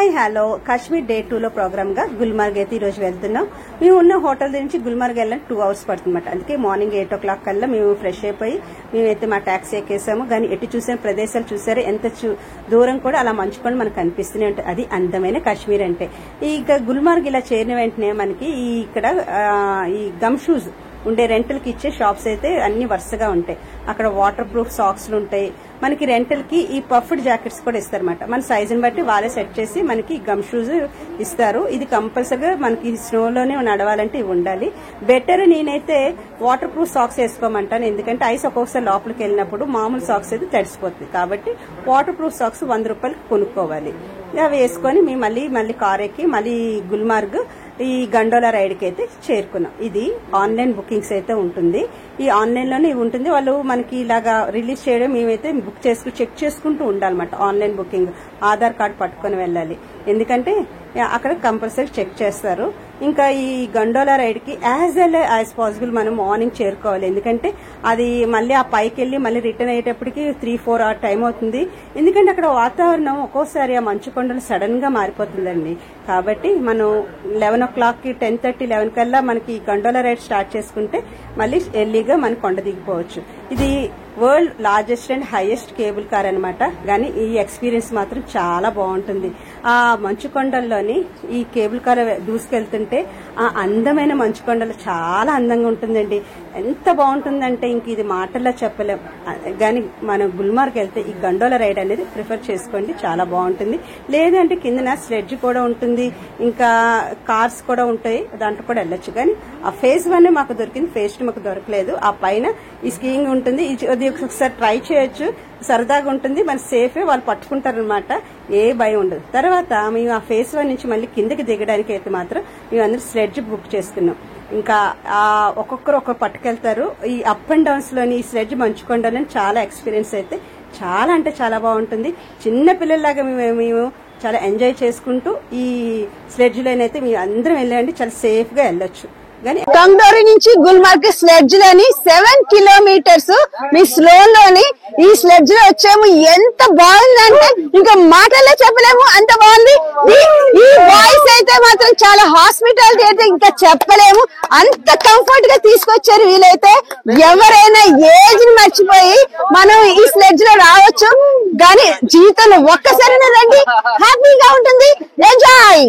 Hi hello Kashmir day 2 లో programme గా గుల్మార్గ్ అయితే ఈ రోజు వెళ్తున్నాం. మేము ఉన్న హోటల్ నుంచి గుల్మార్గ్ వెళ్ళడానికి 2 hours పడుతుందన్నమాట. అందుకే మార్నింగ్ 8 o'clock కల్లా మేము ఫ్రెష్ అయిపోయి మేమైతే మా టాక్సీ ఎక్కేసాము. కానీ ఎటు చూసిన ప్రదేశాలు చూసారు, ఎంత దూరం కూడా అలా మంచుకొని మనకు కనిపిస్తూనే ఉంటుంది. అది అందమైన కాశ్మీర్ అంటే. ఇక గుల్మార్గ్ ఇలా చేరిన వెంటనే మనకి ఇక్కడ ఈ గమ్ షూస్ ఉండే రెంటల్ కి ఇచ్చే షాప్స్ అయితే అన్ని వరుసగా ఉంటాయి. అక్కడ వాటర్ ప్రూఫ్ సాక్స్లు ఉంటాయి. మనకి రెంటల్ కి ఈ పఫ్డ్ జాకెట్స్ కూడా ఇస్తారన్నమాట. మన సైజుని బట్టి వాళ్ళే సెట్ చేసి మనకి గమ్ షూస్ ఇస్తారు. ఇది కంపల్సరీగా మనకి స్నోలోనే నడవాలంటే ఇవి ఉండాలి. బెటర్ నేనైతే వాటర్ ప్రూఫ్ సాక్స్ వేసుకోమంటాను. ఎందుకంటే ఐస్ ఒక్కొక్కసారి లోపలికి వెళ్ళినప్పుడు మామూలు సాక్స్ అయితే తడిసిపోతుంది. కాబట్టి వాటర్ ప్రూఫ్ సాక్స్ 100 రూపాయలకి కొనుక్కోవాలి. అవి వేసుకొని మేము మళ్ళీ కార్ ఎక్కి మళ్ళీ గుల్మార్గ్ ఈ గండోలా రైడ్ కి అయితే చేరుకున్నాం. ఇది ఆన్లైన్ బుకింగ్స్ అయితే ఉంటుంది. ఈ ఆన్లైన్ లోనే ఉంటుంది. వాళ్ళు మనకి ఇలాగా రిలీజ్ చేయడం మేమైతే బుక్ చేసుకుని చెక్ చేసుకుంటూ ఉండాలన్నమాట. ఆన్లైన్ బుకింగ్ ఆధార్ కార్డు పట్టుకొని వెళ్ళాలి. ఎందుకంటే అక్కడ కంపల్సరీ చెక్ చేస్తారు. ఇంకా ఈ గండోలా రైడ్ కి యాజ్ వెల్ యాజ్ పాసిబుల్ మనం మార్నింగ్ చేరుకోవాలి. ఎందుకంటే అది మళ్ళీ ఆ పైకి వెళ్ళి మళ్ళీ రిటర్న్ అయ్యేటప్పటికి 3-4 hours టైం అవుతుంది. ఎందుకంటే అక్కడ వాతావరణం ఒక్కోసారి ఆ మంచు కొండలు సడన్ గా మారిపోతుందండి. కాబట్టి మనం 11 o'clock కి 10:30, 11 కల్లా మనకి గండోలా రైడ్ స్టార్ట్ చేసుకుంటే మళ్ళీ ఎర్లీగా మన కొండ దిగిపోవచ్చు. ఇది world largest and highest cable car అనమాట. కానీ ఈ ఎక్స్పీరియన్స్ మాత్రం చాలా బాగుంటుంది. ఆ మంచు కొండల్లోని ఈ కేబుల్ కార్ దూసుకెళ్తుంటే ఆ అందమైన మంచు కొండలు చాలా అందంగా ఉంటుందండి. ఎంత బాగుంటుందంటే ఇంక ఇది మాటల్లో చెప్పలేం. కానీ మనం గుల్మార్గ్ వెళ్తే ఈ గండోలా రైడ్ అనేది ప్రిఫర్ చేసుకోండి, చాలా బాగుంటుంది. లేదంటే కిందన స్లెడ్జ్ కూడా ఉంటుంది, ఇంకా కార్స్ కూడా ఉంటాయి, దాంట్లో కూడా వెళ్ళొచ్చు. కానీ ఆ ఫేజ్ 1 మాకు దొరికింది, ఫేజ్ 2 మాకు దొరకలేదు. ఆ పైన ఈ స్కీయింగ్ ఉంటుంది. ఇది ఒకసారి ట్రై చేయొచ్చు, సరదాగా ఉంటుంది, మన సేఫే, వాళ్ళు పట్టుకుంటారనమాట, ఏ భయం ఉండదు. తర్వాత మేము ఆ ఫేజ్ 1 నుంచి మళ్ళీ కిందకి దిగడానికి అయితే మాత్రం మేము అందరూ స్లెడ్జ్ బుక్ చేసుకున్నాం. ఇంకా ఒక్కొక్కరు పట్టుకెళ్తారు. ఈ అప్ అండ్ డౌన్స్ లోని ఈ స్లెడ్జ్ మంచుకొండలని చాలా ఎక్స్పీరియన్స్ అయితే చాలా అంటే చాలా బాగుంటుంది. చిన్న పిల్లల్లాగా మేము చాలా ఎంజాయ్ చేసుకుంటూ ఈ స్లెడ్జ్ లోనైతే మేము అందరం వెళ్ళండి, చాలా సేఫ్ గా వెళ్ళొచ్చు. కంగోరి నుంచి గుల్మార్గ్ స్లెడ్జ్ లోని 7 kilometers మీ స్లో లోని ఈ స్లెడ్జ్ లో వచ్చాము. ఎంత బాగుందంటే ఇంకా మాటల్లో చెప్పలేము, అంత బాగుంది. ఈ బాయ్స్ అయితే మాత్రం చాలా హాస్పిటాలిటీ అయితే ఇంకా చెప్పలేము, అంత కంఫర్ట్ గా తీసుకొచ్చారు వీలైతే. ఎవరైనా ఏజ్ ని మర్చిపోయి మనం ఈ స్లెడ్జ్ లో రావచ్చు. కానీ జీవితంలో ఒక్కసారైనా రండి, హ్యాపీగా ఉంటుంది. ఎంజాయ్.